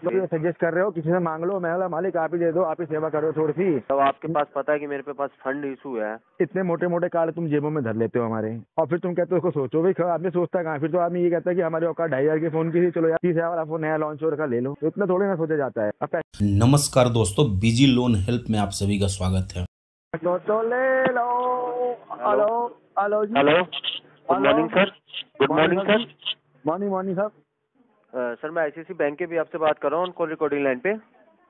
फिर सजेस्ट कर रहे हो, किसी से मांग लो। मैं बोला मालिक आप ही दे दो, आप ही सेवा करो थोड़ी सी। तब आपके पास पता है कि मेरे पे पास फंड इशू है। इतने मोटे मोटे कार्ड तुम जेबों में धर लेते हो हमारे, और फिर तुम कहते हो उसको सोचो भाई। आदमी सोचता कहाँ, फिर तो आदमी ये कहता है कि हमारे औकात 2,500 की फोन की थी, चलो यार 30,000 वाला फोन नया लॉन्च हो रखा ले लो। तो इतना थोड़ी ना सोचा जाता है। अब नमस्कार दोस्तों, बीजी लोन हेल्प में आप सभी का स्वागत है। तो ले लो। हेलो हेलो जी। Hello, good morning sir. Good morning sir. Morning morning sir. Sir मैं आईसीआईसी बैंक के भी आपसे बात कर रहा हूँ, कॉल रिकॉर्डिंग लाइन पे।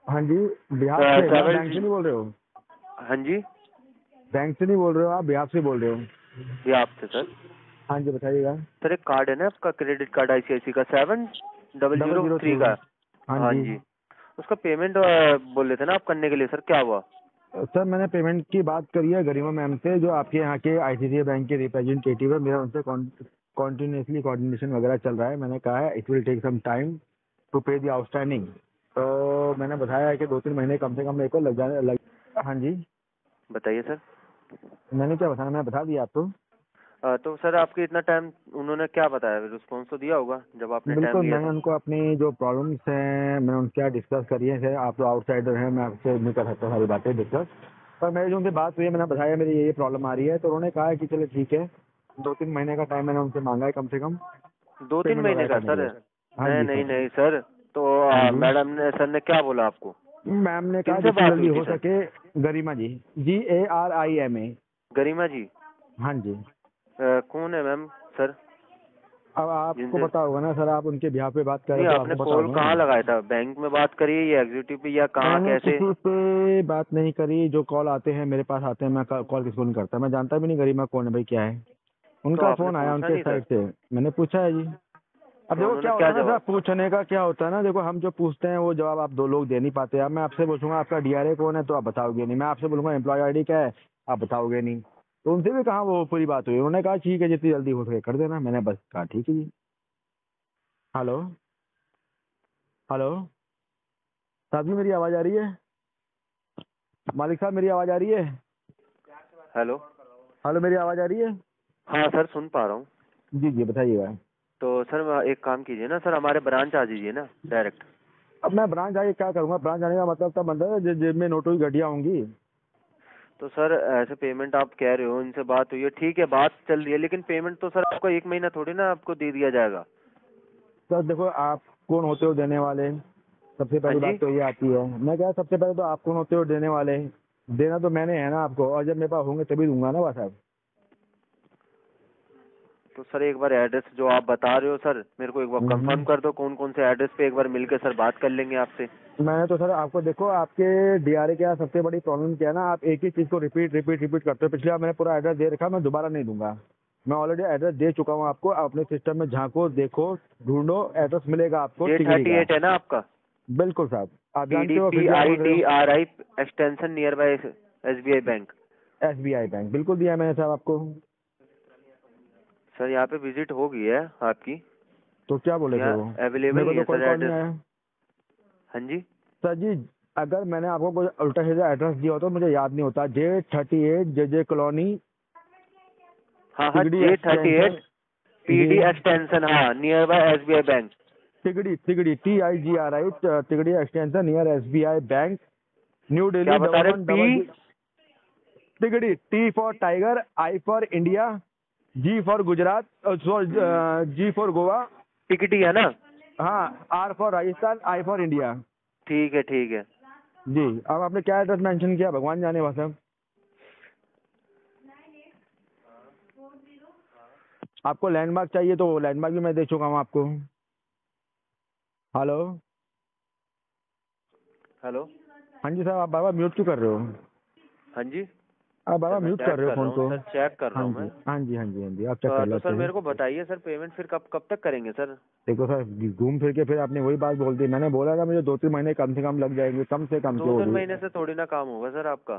हाँ जी, बिहार से। ट्रैवल बैंक से नहीं बोल रहे हो? हाँ जी, बैंक से नहीं बोल रहे हो आप, बिहार से बोल रहे हो? ये आपसे सर। हाँ जी बताइएगा। सर एक कार्ड है ना आपका, क्रेडिट कार्ड आईसीआईसी का 7003 का। हाँ हाँ जी जी, उसका पेमेंट बोल रहे थे ना आप करने के लिए, सर क्या हुआ? सर, मैंने पेमेंट की बात करी है गरिमा मैम से, जो आपके यहाँ के आईसीआईसीआई बैंक के रिप्रेजेंटेटिव है। मेरा उनसे कॉन्टिन्यूसली कोऑर्डिनेशन वगैरह चल रहा है। मैंने कहा है it will take some time to pay the outstanding. तो मैंने बताया है कि 2-3 महीने कम से कम मेरे को लग। हाँ जी बताइए सर। मैंने क्या बताया, मैं बता दिया आपको। तो सर आपके इतना टाइम उन्होंने क्या बताया, रिस्पॉन्स तो दिया होगा जब आपने टाइम बिल्कुल, लिया मैंने था। उनको अपनी जो प्रॉब्लम्स हैं मैंने उनके साथ डिस्कस करी है। आप तो आउटसाइडर हैं, मैं आपसे नहीं कर सकता सारी बातें डिस्कस। पर मेरी जो उनसे बात हुई है, मैंने बताया मेरी ये प्रॉब्लम आ रही है। तो उन्होंने कहा है कि चलो ठीक है, 2-3 महीने का टाइम मैंने उनसे मांगा है कम से कम 2-3 पेमेंट महीने वगैरह का करने के सर? लिए। हाँ नहीं जी नहीं सर। नहीं सर। तो हाँ जी मैडम ने, सर ने क्या बोला आपको? मैम ने कहा किनसे जितनी बात जल्दी हुई थी हो सर? सके। गरिमा जी, GARIMA। गरिमा जी? हाँ जी। कौन है मैम सर? अब आपको जिनसे पता होगा ना सर, आप उनके बिहाफ पे बात कर रहे नहीं, हो तो आपने आपको पता कॉल होगा कहाँ ना। लगाया था? बैंक में बात करी है या एग्जीक्यूटिव पे, या कहाँ, मैंने कैसे? किसी पे बात नहीं करी। जो कॉल आते हैं मेरे पास आते हैं, मैं कॉल किसको नहीं करता। मैं जानता भी नहीं गरिमा कौन है भाई, क्या है। तो उनका आपने फोन आया पूछा उनके नहीं सर? साइड से, मैंने पूछा है जी। अब तो देखो उन्होंने क्या क्या होता है ना सर, जवाब? पूछने का क्या होता है ना, देखो हम जो पूछते हैं वो जवाब आप 2 लोग दे नहीं पाते। अब मैं आपसे पूछूंगा आपका DRA कौन है तो आप बताओगे नहीं। मैं आपसे बोलूंगा एम्प्लॉय ID क्या है, आप बताओगे नहीं। तो उनसे भी कहा वो पूरी बात हुई। उन्होंने कहा ठीक है जितनी जल्दी हो सके कर देना। मैंने बस कहा ठीक है जी। हेलो हेलो साहब जी, मेरी आवाज़ आ रही है? मालिक साहब मेरी आवाज़ आ रही है? हेलो। हेलो मेरी आवाज़ आ रही है? हाँ सर, सुन पा रहा हूँ। जी जी बताइएगा। तो सर एक काम कीजिए ना सर, हमारे ब्रांच आ जाइए ना डायरेक्ट। अब मैं ब्रांच आके क्या करूंगा? ब्रांच जाने का मतलब तब बनता है जेब में नोटों की गड्डियाँ होंगी। तो सर ऐसे पेमेंट आप कह रहे हो, इनसे बात हुई है, ठीक है बात चल रही है, लेकिन पेमेंट तो सर आपको 1 महीना थोड़ी ना आपको दे दिया जाएगा। सर देखो, आप कौन होते हो देने वाले? सबसे हाँ पहली जी। बात तो ये आती है। मैं क्या, सबसे पहले तो आप कौन होते हो देने वाले? देना तो मैंने है ना आपको, और जब मेरे पास होंगे तभी दूंगा ना बस साहब। तो सर एक बार एड्रेस जो आप बता रहे हो सर, मेरे को एक बार कंफर्म कर दो कौन कौन से एड्रेस पे, एक बार मिलकर सर बात कर लेंगे आपसे। मैंने तो सर आपको, देखो आपके DRA के यहाँ सबसे बड़ी प्रॉब्लम क्या है ना, आप एक ही चीज़ को रिपीट रिपीट रिपीट करते हो। पिछले बार मैंने पूरा एड्रेस दे रखा, मैं दोबारा नहीं दूंगा। मैं ऑलरेडी एड्रेस दे चुका हूँ आपको। आप अपने सिस्टम में झांको, देखो, ढूंढो, एड्रेस मिलेगा आपको टिकरी का। J38 है ना आपका? बिल्कुल साहब, आप जानते हो फिर भी आप बोल रहे हो। PDPIDRI extension near by SBI bank. SBI bank बिल्कुल दिया है मैंने साहब आपको। सर यहाँ पे विजिट हो गई है आपकी, तो क्या बोले थे यहाँ वो? अवेलेबल मेरे को नहीं तो है कोई सर कॉल नहीं एड्रेस। आया। हाँ जी। सर जी, अगर मैंने आपको कोई उल्टा सीधा एड्रेस दिया होता तो मुझे याद नहीं होता। J38 JJ कॉलोनी, हाँ हाँ, तिगड़ी J38 एक्सटेंशन। जी, PD एक्सटेंशन, हाँ near by SBI bank. Tigri Tigri TIGRI, Tigri extension near SBI bank, new क्या दिल्ली बता रहे? 1110। Tigri, T for tiger, I for India, G for Gujarat, G for Goa, टिकटी है ना? हाँ, R for Rajasthan, I for India. ठीक है ठीक है। जी, अब आपने क्या एड्रेस मेंशन किया भगवान जाने बस अब। आपको लैंडमार्क चाहिए तो लैंडमार्क भी मैं दे चुका हूँ आपको। Hello hello. हाँ जी साहब, आप बाबा म्यूट क्यों कर रहे हो? हाँ जी। आप सर बाबा मैं म्यूट कर चेक रहे हो कर रहा फोन हूँ को। सर, चेक कर रहा हाँ हूँ जी मैं। हाँ जी हाँ जी हाँ जी, आप चेक कर लो तो अच्छे सर से। मेरे को बताइए सर, पेमेंट फिर कब कब तक करेंगे सर? देखो सर, घूम फिर के फिर आपने वही बात बोल दी। मैंने बोला था मुझे 2-3 महीने कम से कम लग जाएंगे, कम से कम के वो 2-3 भी। महीने से थोड़ी ना काम होगा सर आपका।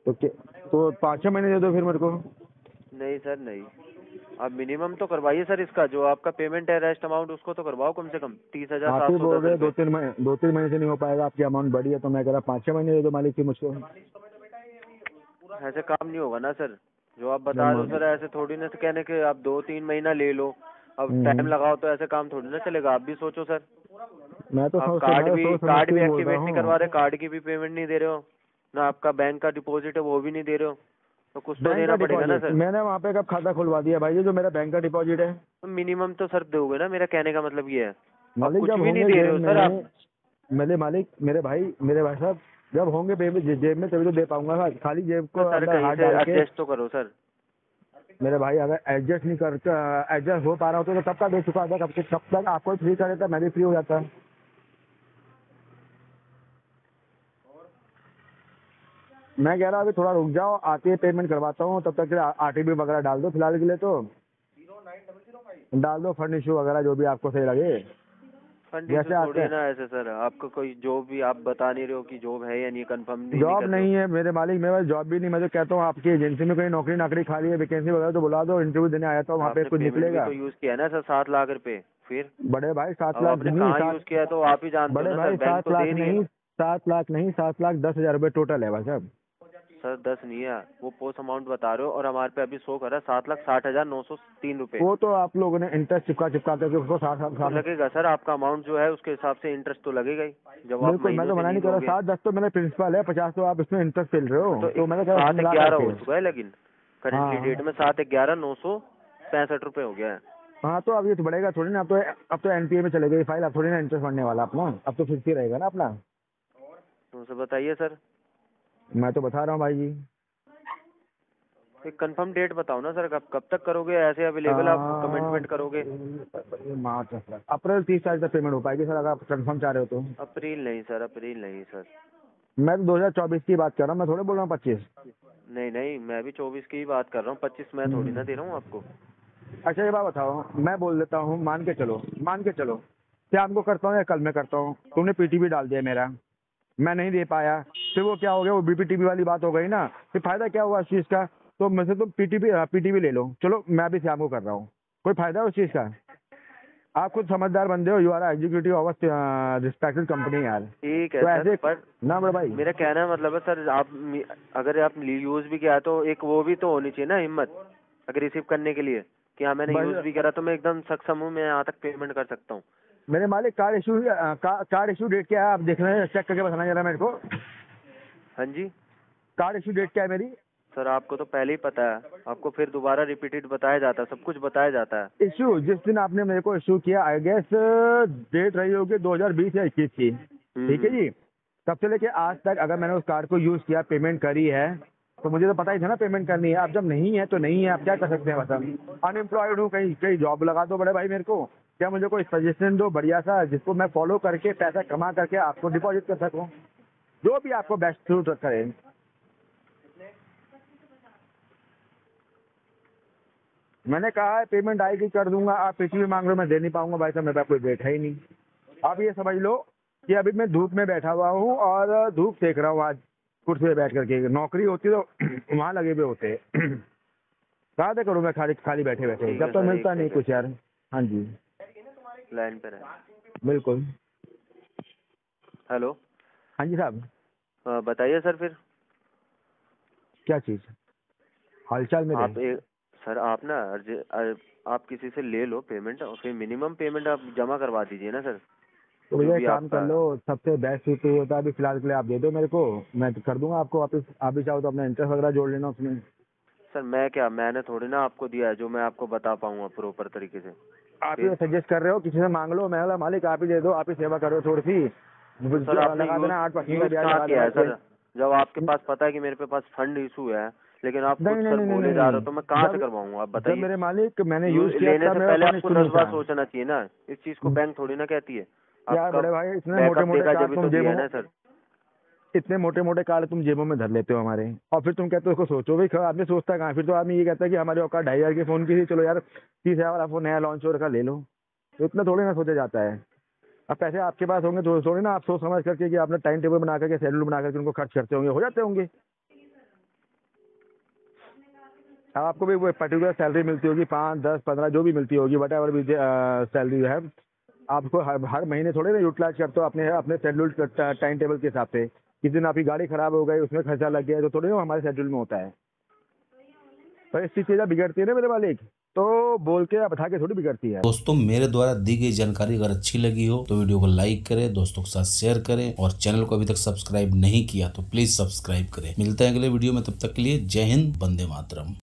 तो 5-6 महीने दे दो फिर मेरे को। नहीं सर नहीं, आप मिनिमम तो करवाइए सर, इसका जो आपका पेमेंट है रेस्ट अमाउंट उसको तो करवाओ कम से कम आप ही बोल 30,710 रहे हो रुपये। 2-3 महीने से नहीं हो पाएगा, आपकी अमाउंट बड़ी है। तो मैं कह रहा 5-6 महीने दे दो मालिक की मुझको। ऐसे काम नहीं होगा ना सर, जो आप बता रहे हो सर, ऐसे थोड़ी ना कहने के आप 2-3 महीना ले लो। अब टाइम लगाओ तो ऐसे काम थोड़ी ना चलेगा, आप भी सोचो सर। मैं तो आप सोच कार्ड मैं भी तो सोच समझ कार्ड के भी ही बोल रहा एक्टिवेट नहीं हूँ। करवा रहे, कार्ड की भी पेमेंट नहीं दे रहे हो ना, आपका बैंक का डिपॉजिट है वो भी नहीं दे रहे हो, तो कुछ तो बैंक का देना पड़ेगा ना डिपॉजिट सर। मैंने वहाँ पे कब खाता खुलवा दिया भाई, ये जो मेरा बैंक का डिपॉजिट है। तो मिनिमम तो सर दोगे ना, मेरा कहने का मतलब ये है। आप मालिक कुछ जब भी नहीं होंगे दे रहे जेब हो सर आप। में, मेरे मालिक मेरे भाई साहब, जब होंगे जेब में तभी तो दे पाऊंगा। खाली जेब तो को सर अंदर कहीं हाथ से डाल के। एडजस्ट तो करो सर। मेरे भाई अगर एडजस्ट नहीं करता, एडजस्ट हो पा रहा होता तो कब तक दे चुका था, कब तक आपको फ्री कर देता, मैं भी फ्री हो जाता। मैं कह रहा अभी थोड़ा रुक जाओ, आती है पेमेंट करवाता हूँ, तब तक आरटीपी वगैरह डाल दो फिलहाल के लिए, तो डाल दो फंड इशू वगैरह जो भी आपको सही लगे। फंड इशू जैसे आते थोड़ी है हैं। ना ऐसे सर, आपको कोई जॉब भी आप बता नहीं रहे हो कि जॉब है या नहीं, कंफर्म नहीं जॉब कर रहे हो। नहीं है मेरे मालिक, मेरे पास जॉब भी नहीं। मैं तो कहता हूँ आपकी एजेंसी में कहीं नौकरी नाकरी खाली है, वैकेंसी वगैरह तो बुला दो, इंटरव्यू देने आया था सर वहाँ पे, आपने कुछ पेमेंट भी निकलेगा। तो यूज किया है ना सर, 7 लाख रुपए। फिर बड़े भाई 7 अब लाख आपने नहीं, कहाँ यूज किया है तो आप ही जानते हो बड़े ना सर, भाई बैंक 7 तो लाख दे रही है। नहीं, 7 लाख नहीं, 7,10,000 रुपये टोटल है भाई साहब। सर 10 नहीं है, वो पोस्ट अमाउंट बता रहे हो, और हमारे पे अभी शो कर रहा है 7,60,903 रुपए। वो तो आप लोगों ने इंटरेस्ट चिपका चिपका करके उसको साठ तो साठ। लगेगा सर, आपका अमाउंट जो है उसके हिसाब से इंटरेस्ट तो लगेगा ही, जब आप बिल्कुल, मैं महीनों तो से मना नहीं नहीं कर रहा, दोगे। 7-10 तो मेरा प्रिंसिपल है, 50 तो आप इसमें इंटरेस्ट फेल रहे हो, तो तो मैंने कहा सात मिला ग्यारह करके। हो चुका है, लेकिन करेंटली हाँ डेट में 7,11,965 रुपए हो गया है। हाँ, तो अब ये तो बढ़ेगा थोड़ी ना, अब तो एनपीए में चले गई फाइल, अब थोड़ी ना इंटरेस्ट बढ़ने वाला अपना, अब तो फिक्स ही रहेगा ना अपना। तो उसे बताइए सर, मैं तो बता रहा हूँ भाई जी। एक कंफर्म डेट बताओ ना सर, कब कब तक करोगे ऐसे अवेलेबल, आप कमिटमेंट करोगे। मार्च अप्रैल 30 तारीख तक पेमेंट हो पाएगी सर, अगर आप कंफर्म चाह रहे हो तो। अप्रैल नहीं सर, अप्रैल नहीं सर। मैं तो 2024 की बात कर रहा हूँ, मैं थोड़े बोल रहा हूँ 25। नहीं नहीं, मैं भी 24 की ही बात कर रहा हूँ, 25 मैं थोड़ी ना दे रहा हूँ आपको। अच्छा ये बात बताओ, मैं बोल देता हूँ, मान के चलो, शाम को करता हूँ या कल मैं करता हूँ, तुमने पीटीबी डाल दिया मेरा, मैं नहीं दे पाया, फिर वो क्या हो गया, वो बीपीटीबी वाली बात हो गई ना, फिर फायदा क्या हुआ उस चीज़ का। तो मुझसे तुम पीटीबी ले लो, चलो मैं भी शाम को कर रहा हूँ, कोई फायदा है उस चीज़ का। आप खुद समझदार बंदे हो, you are executive of respected company यार। ठीक है तो सर, ऐसे पर ना बड़े भाई। मेरा कहना मतलब है सर, आप अगर आप यूज भी किया तो एक वो भी तो होनी चाहिए ना हिम्मत, अगर रिसीव करने के लिए कि हाँ मैंने यूज भी करा तो मैं एकदम सक्षम हूँ, मैं यहाँ तक पेमेंट कर सकता हूँ। मेरे मालिक कार्ड इशू डेट क्या है, आप देख रहे हैं, चेक करके बताना जरा मेरे को। हाँ जी कार्ड इशू डेट क्या है मेरी। सर, आपको तो पहले ही पता है, आपको फिर दोबारा रिपीटेड बताया जाता है, सब कुछ बताया जाता है। इशू जिस दिन आपने मेरे को इशू किया, आई गेस डेट रही होगी 2020 या 21 की, ठीक है जी। तब से लेके आज तक अगर मैंने उस कार्ड को यूज किया, पेमेंट करी है, तो मुझे तो पता ही था ना पेमेंट करनी है। अब जब नहीं है तो नहीं है, आप क्या कर सकते हैं मतलब। अनएम्प्लॉयड हूँ, कहीं कहीं जॉब लगा दो बड़े भाई मेरे को, क्या मुझे कोई सजेशन दो बढ़िया सा, जिसको मैं फॉलो करके पैसा कमा करके आपको डिपॉजिट कर सकूँ, जो भी आपको बेस्ट सूट करे। मैंने कहा है पेमेंट आएगी कर दूंगा, आप पिछली मांग रहे हो, मैं दे नहीं पाऊंगा भाई साहब, मेरे पास कोई बैठा ही नहीं। आप ये समझ लो कि अभी मैं धूप में बैठा हुआ हूँ और धूप सेक रहा हूँ आज कुर्सी पे बैठ करके। नौकरी होती तो वहाँ लगे हुए होते। कहाँ से करूँ मैं खाली खाली बैठे बैठे, ठीक जब है तक सर, मिलता एक नहीं कुछ यार। हाँ जी लाइन पे रहे। बिल्कुल। हेलो। हाँ जी साहब। बताइए सर फिर। क्या चीज़, हालचाल मेरे। आप सर आप ना आप किसी से ले लो पेमेंट, और फिर मिनिमम पेमेंट आप जमा करवा दीजिए ना सर, तो जो भैया भी काम कर आपका। लो, सबसे बेस्ट सूट होता है अभी फिलहाल के लिए, आप दे दो मेरे को, मैं कर दूंगा आपको वापस। आप भी चाहो तो अपना इंटरेस्ट वगैरह जोड़ लेना उसमें। सर मैंने थोड़ी ना आपको दिया है जो मैं आपको बता पाऊंगा प्रॉपर तरीके से। आप ही फिर सजेस्ट कर रहे हो, किसी से मांग लो, मैं बोला मालिक आप ही दे दो, आप ही सेवा करो थोड़ी सी, सर आपने लगा देना 8% का यूज ब्याज कहाँ लगा किया देना है कोई। सर, जब आपके पास पता है कि मेरे पे पास फंड इशू है, लेकिन आप खुद नहीं नहीं सर नहीं नहीं बोले जा रहे हो, तो नहीं, मैं कहाँ से जब करवाऊंगा, आप जब बताइए। मेरे मालिक मैंने यूज यूज किया लेने तब से मेरा पहले फंड आपको इशू 10 नहीं बार था। सोचना चाहिए ना, इस चीज को बैंक थोड़ी ना कहती है। यार आपका बड़े भाई इतने मोटे बैकअप मोटे देखा कार्ड जब तुम तो दिया जेबों है में, ना सर। इतने मोटे मोटे कार्ड तुम जेबों में धर लेते हो हमारे, और फिर तुम कहते हो उसको सोचो भाई, आदमी सोचता कहाँ, फिर तो आदमी ये कहता है कि हमारे औकात 2,500 के फोन की थी, चलो यार 30,000 वाला फोन नया लॉन्च हो रखा ले लो, तो इतना थोड़ी ना सोचा जाता है। अब पैसे आपके पास होंगे तो थोड़ी ना आप सोच समझ करके कि आपने टाइम टेबल बना करके, शेड्यूल बना करके उनको खर्च करते होंगे, हो जाते होंगे। अब आपको भी वो पर्टिकुलर सैलरी मिलती होगी, 5, 10, 15 जो भी मिलती होगी, वट एवर भी सैलरी है, आपको हर महीने थोड़े ना यूटिलाइज करते हो अपने अपने शेड्यूल टाइम टेबल के हिसाब से। किसी दिन आपकी गाड़ी खराब हो गई, उसमें खर्चा लग गया, तो थोड़ी ना हमारे शेड्यूल में होता है। पर इस चीज़ बिगड़ती है ना मेरे मालिक, तो बोल के या बता के थोड़ी बिगड़ती है। दोस्तों मेरे द्वारा दी गई जानकारी अगर अच्छी लगी हो तो वीडियो को लाइक करें, दोस्तों के साथ शेयर करें और चैनल को अभी तक सब्सक्राइब नहीं किया तो प्लीज सब्सक्राइब करें। मिलते हैं अगले वीडियो में, तब तक के लिए जय हिंद, वंदे मातरम।